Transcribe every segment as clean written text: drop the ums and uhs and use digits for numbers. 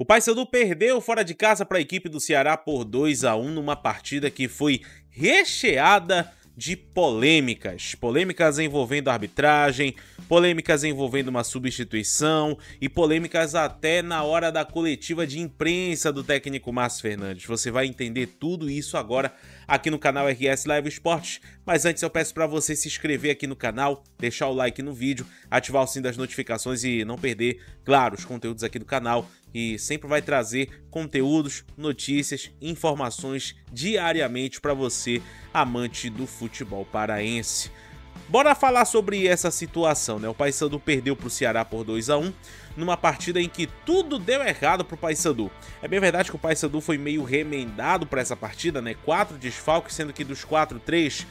O Paysandu perdeu fora de casa para a equipe do Ceará por 2-1 numa partida que foi recheada de polêmicas. Polêmicas envolvendo a arbitragem, polêmicas envolvendo uma substituição e polêmicas até na hora da coletiva de imprensa do técnico Márcio Fernandes. Você vai entender tudo isso agora aqui no canal RS Live Esportes, mas antes eu peço para você se inscrever aqui no canal, deixar o like no vídeo, ativar o sininho das notificações e não perder, claro, os conteúdos aqui do canal, e sempre vai trazer conteúdos, notícias, informações diariamente para você, amante do futebol paraense. Bora falar sobre essa situação, né? O Paysandu perdeu para o Ceará por 2-1, numa partida em que tudo deu errado para o Paysandu. É bem verdade que o Paysandu foi meio remendado para essa partida, né? 4 desfalques, sendo que dos 4, 3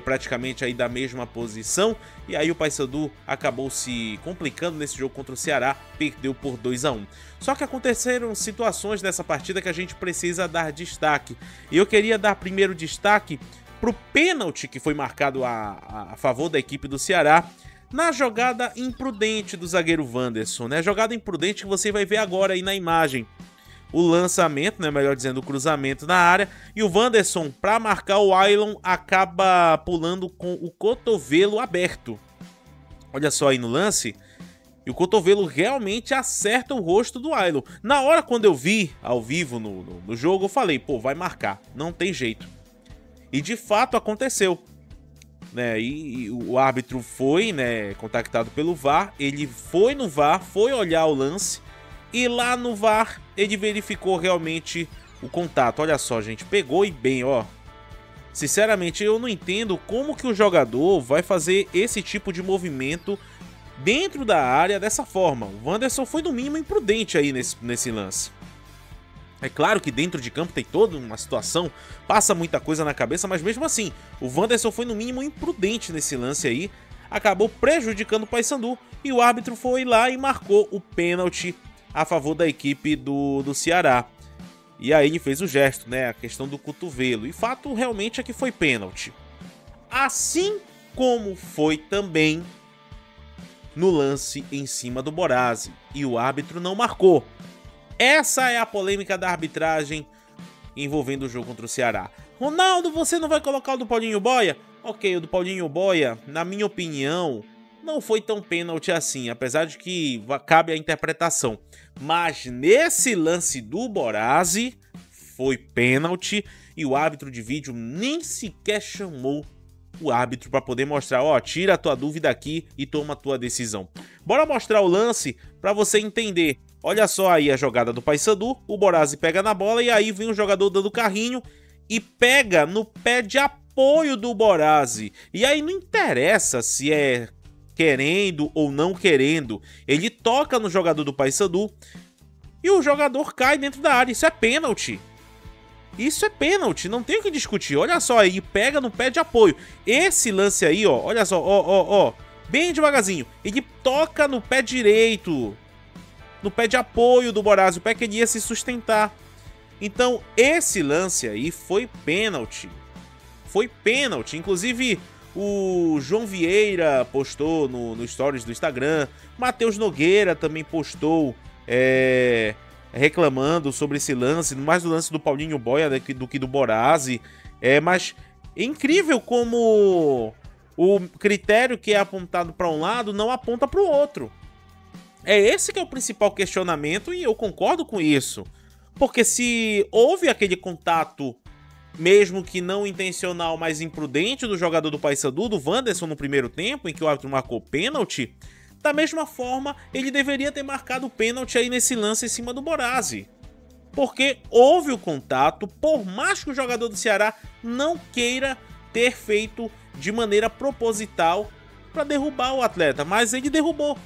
praticamente aí da mesma posição. E aí o Paysandu acabou se complicando nesse jogo contra o Ceará, perdeu por 2-1. Só que aconteceram situações nessa partida que a gente precisa dar destaque. E eu queria dar primeiro destaque pro pênalti que foi marcado a favor da equipe do Ceará na jogada imprudente do zagueiro Wanderson, né? Jogada imprudente que você vai ver agora aí na imagem. O lançamento, né, melhor dizendo, o cruzamento na área, e o Wanderson, para marcar o Ailon, acaba pulando com o cotovelo aberto. Olha só aí no lance, e o cotovelo realmente acerta o rosto do Ailon. Na hora, quando eu vi ao vivo no jogo, eu falei, pô, vai marcar, não tem jeito. E de fato aconteceu, né? E o árbitro foi, né, contactado pelo VAR, ele foi no VAR, foi olhar o lance, e lá no VAR ele verificou realmente o contato. Olha só, gente, pegou e bem, ó. Sinceramente, eu não entendo como que o jogador vai fazer esse tipo de movimento dentro da área dessa forma. O Wanderson foi no mínimo imprudente aí nesse lance. É claro que dentro de campo tem toda uma situação, passa muita coisa na cabeça, mas mesmo assim, o Wanderson foi no mínimo imprudente nesse lance aí, acabou prejudicando o Paysandu e o árbitro foi lá e marcou o pênalti a favor da equipe do Ceará. E aí ele fez o gesto, né, a questão do cotovelo, e fato realmente é que foi pênalti. Assim como foi também no lance em cima do Borazzi, e o árbitro não marcou. Essa é a polêmica da arbitragem envolvendo o jogo contra o Ceará. Ronaldo, você não vai colocar o do Paulinho Boia? Ok, o do Paulinho Boia, na minha opinião, não foi tão pênalti assim, apesar de que cabe a interpretação. Mas nesse lance do Borazzi, foi pênalti e o árbitro de vídeo nem sequer chamou o árbitro para poder mostrar, ó, tira a tua dúvida aqui e toma a tua decisão. Bora mostrar o lance para você entender. Olha só aí a jogada do Paysandu, o Borazzi pega na bola e aí vem o jogador dando carrinho e pega no pé de apoio do Borazzi. E aí não interessa se é querendo ou não querendo, ele toca no jogador do Paysandu e o jogador cai dentro da área. Isso é pênalti. Isso é pênalti, não tem o que discutir. Olha só aí, pega no pé de apoio. Esse lance aí, ó, olha só, ó, bem devagarzinho. Ele toca no pé direito, no pé de apoio do Borazzi, o pé que ele ia se sustentar. Então, esse lance aí foi pênalti. Foi pênalti. Inclusive, o João Vieira postou no stories do Instagram. Matheus Nogueira também postou reclamando sobre esse lance, mais do lance do Paulinho Boia do que do Borazzi. Mas é incrível como o critério que é apontado para um lado não aponta para o outro. É esse que é o principal questionamento e eu concordo com isso. Porque se houve aquele contato, mesmo que não intencional, mas imprudente do jogador do Paysandu, do Wanderson no primeiro tempo, em que o árbitro marcou pênalti, da mesma forma ele deveria ter marcado o pênalti aí nesse lance em cima do Borazzi. Porque houve o contato, por mais que o jogador do Ceará não queira ter feito de maneira proposital para derrubar o atleta, mas ele derrubou.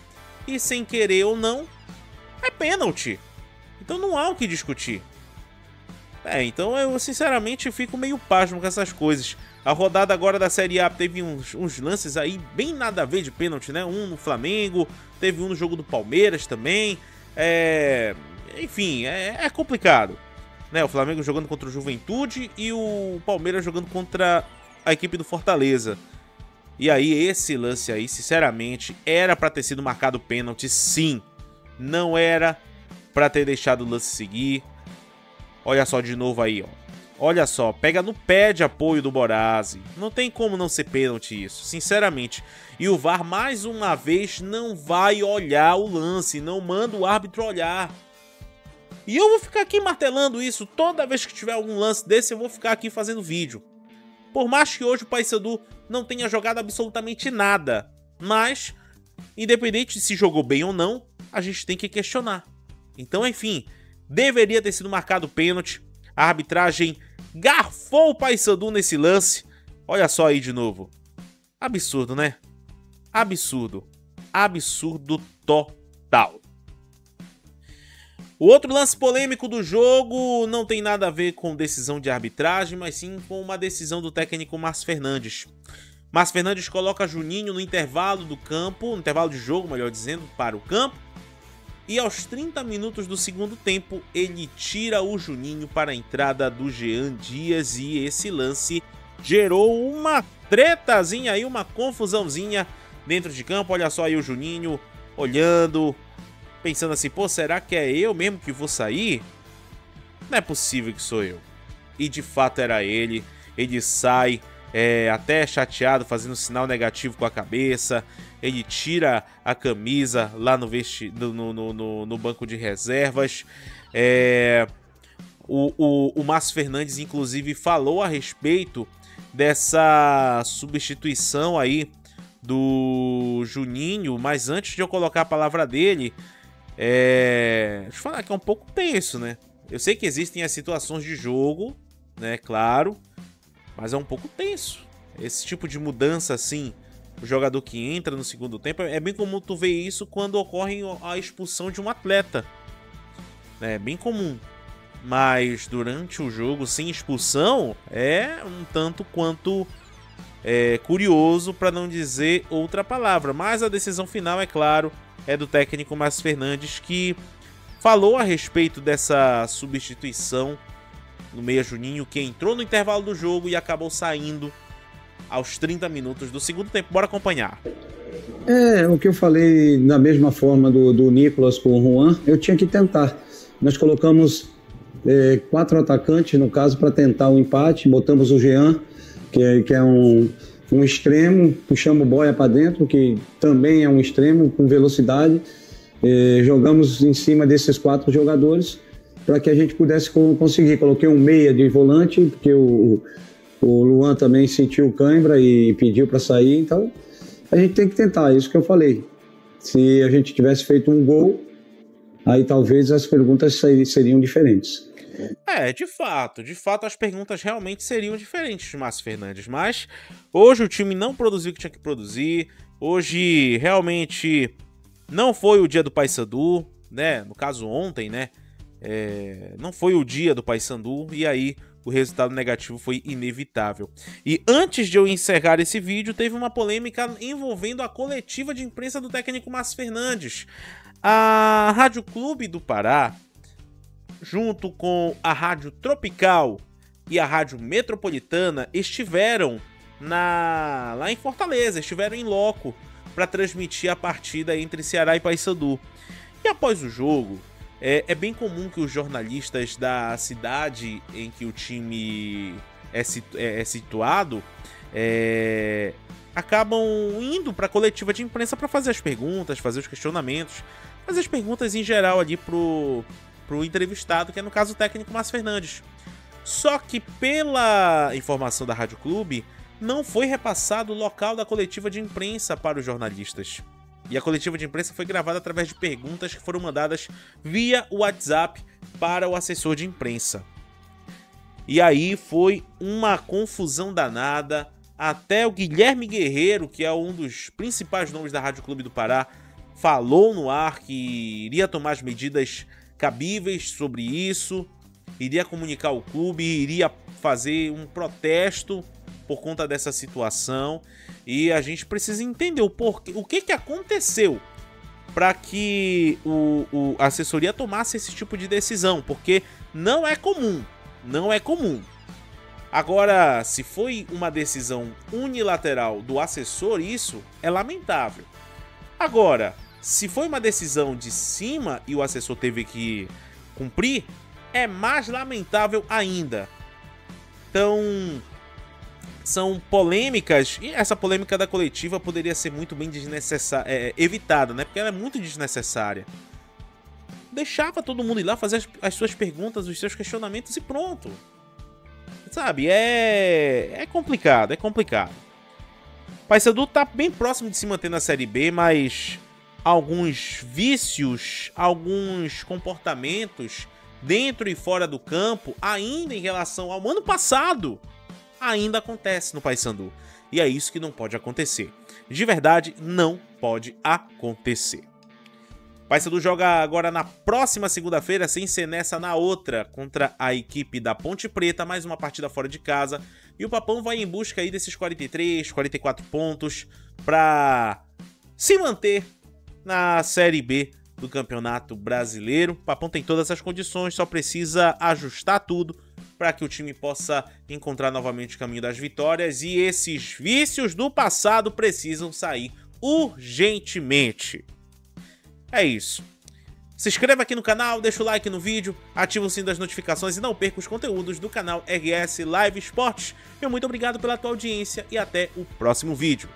E sem querer ou não, é pênalti. Então não há o que discutir. Então eu sinceramente fico meio pasmo com essas coisas. A rodada agora da Série A teve uns lances aí bem nada a ver de pênalti, né? Um no Flamengo, teve um no jogo do Palmeiras também. Enfim, é complicado, né? O Flamengo jogando contra o Juventude e o Palmeiras jogando contra a equipe do Fortaleza. E aí esse lance aí, sinceramente, era para ter sido marcado pênalti, sim. Não era para ter deixado o lance seguir. Olha só de novo aí, ó. Olha só, pega no pé de apoio do Borazzi. Não tem como não ser pênalti isso, sinceramente. E o VAR, mais uma vez, não vai olhar o lance, não manda o árbitro olhar. E eu vou ficar aqui martelando isso. Toda vez que tiver algum lance desse, eu vou ficar aqui fazendo vídeo. Por mais que hoje o Paysandu não tenha jogado absolutamente nada. Mas, independente de se jogou bem ou não, a gente tem que questionar. Então, enfim, deveria ter sido marcado pênalti. A arbitragem garfou o Paysandu nesse lance. Olha só aí de novo. Absurdo, né? Absurdo. Absurdo total. O outro lance polêmico do jogo não tem nada a ver com decisão de arbitragem, mas sim com uma decisão do técnico Márcio Fernandes. Márcio Fernandes coloca Juninho no intervalo do campo, no intervalo de jogo, melhor dizendo, para o campo. E aos 30 minutos do segundo tempo, ele tira o Juninho para a entrada do Jean Dias. E esse lance gerou uma tretazinha aí, uma confusãozinha dentro de campo. Olha só aí o Juninho olhando, pensando assim, pô, será que é eu mesmo que vou sair? Não é possível que sou eu. E de fato era ele. Ele sai até chateado, fazendo sinal negativo com a cabeça. Ele tira a camisa lá no banco de reservas. O Márcio Fernandes, inclusive, falou a respeito dessa substituição aí do Juninho. Mas antes de eu colocar a palavra dele, deixa eu falar que é um pouco tenso, né? Eu sei que existem as situações de jogo, né? Claro, mas é um pouco tenso. Esse tipo de mudança assim, o jogador que entra no segundo tempo, é bem comum tu ver isso quando ocorre a expulsão de um atleta. É bem comum. Mas durante o jogo, sem expulsão, é um tanto quanto curioso, para não dizer outra palavra. Mas a decisão final, é claro, é do técnico Márcio Fernandes, que falou a respeito dessa substituição no meia Juninho, que entrou no intervalo do jogo e acabou saindo aos 30 minutos do segundo tempo. Bora acompanhar. O que eu falei da mesma forma do Nicolas com o Juan, eu tinha que tentar. Nós colocamos 4 atacantes, no caso, para tentar o empate. Botamos o Jean, que é um extremo, puxamos o Boia para dentro, que também é um extremo com velocidade. Jogamos em cima desses 4 jogadores para que a gente pudesse conseguir. Coloquei um meia de volante, porque o Luan também sentiu cãibra e pediu para sair, então a gente tem que tentar, isso que eu falei. Se a gente tivesse feito um gol, aí talvez as perguntas seriam diferentes. De fato as perguntas realmente seriam diferentes de Márcio Fernandes, mas hoje o time não produziu o que tinha que produzir. Hoje realmente não foi o dia do Paysandu, né? No caso ontem, né? Não foi o dia do Paysandu, e aí o resultado negativo foi inevitável. E antes de eu encerrar esse vídeo, teve uma polêmica envolvendo a coletiva de imprensa do técnico Márcio Fernandes. A Rádio Clube do Pará, junto com a Rádio Tropical e a Rádio Metropolitana, estiveram lá em Fortaleza, estiveram em loco para transmitir a partida entre Ceará e Paysandu. E após o jogo, é bem comum que os jornalistas da cidade em que o time é situado acabam indo para a coletiva de imprensa para fazer as perguntas, fazer os questionamentos, fazer as perguntas em geral ali pro entrevistado, que é no caso o técnico Márcio Fernandes. Só que pela informação da Rádio Clube, não foi repassado o local da coletiva de imprensa para os jornalistas. E a coletiva de imprensa foi gravada através de perguntas que foram mandadas via WhatsApp para o assessor de imprensa. E aí foi uma confusão danada. Até o Guilherme Guerreiro, que é um dos principais nomes da Rádio Clube do Pará, falou no ar que iria tomar as medidas cabíveis sobre isso, iria comunicar ao clube, iria fazer um protesto por conta dessa situação. E a gente precisa entender o que aconteceu para que a assessoria tomasse esse tipo de decisão, porque não é comum, não é comum. Agora, se foi uma decisão unilateral do assessor, isso é lamentável. Agora, Se foi uma decisão de cima e o assessor teve que cumprir, é mais lamentável ainda. Então, são polêmicas, e essa polêmica da coletiva poderia ser muito bem evitada, né? Porque ela é muito desnecessária. Deixava todo mundo ir lá fazer as suas perguntas, os seus questionamentos e pronto. Sabe, é complicado, é complicado. Paysandu tá bem próximo de se manter na Série B, mas alguns vícios, alguns comportamentos dentro e fora do campo, ainda em relação ao ano passado, ainda acontece no Paysandu. E é isso que não pode acontecer. De verdade, não pode acontecer. Paysandu joga agora na próxima segunda-feira, sem ser nessa, na outra, contra a equipe da Ponte Preta, mais uma partida fora de casa. E o Papão vai em busca aí desses 43, 44 pontos para se manter na Série B do Campeonato Brasileiro. O Papão tem todas as condições, só precisa ajustar tudo para que o time possa encontrar novamente o caminho das vitórias. E esses vícios do passado precisam sair urgentemente. É isso. Se inscreva aqui no canal, deixa o like no vídeo, ativa o sino das notificações e não perca os conteúdos do canal RS Live Esportes. Meu muito obrigado pela tua audiência e até o próximo vídeo.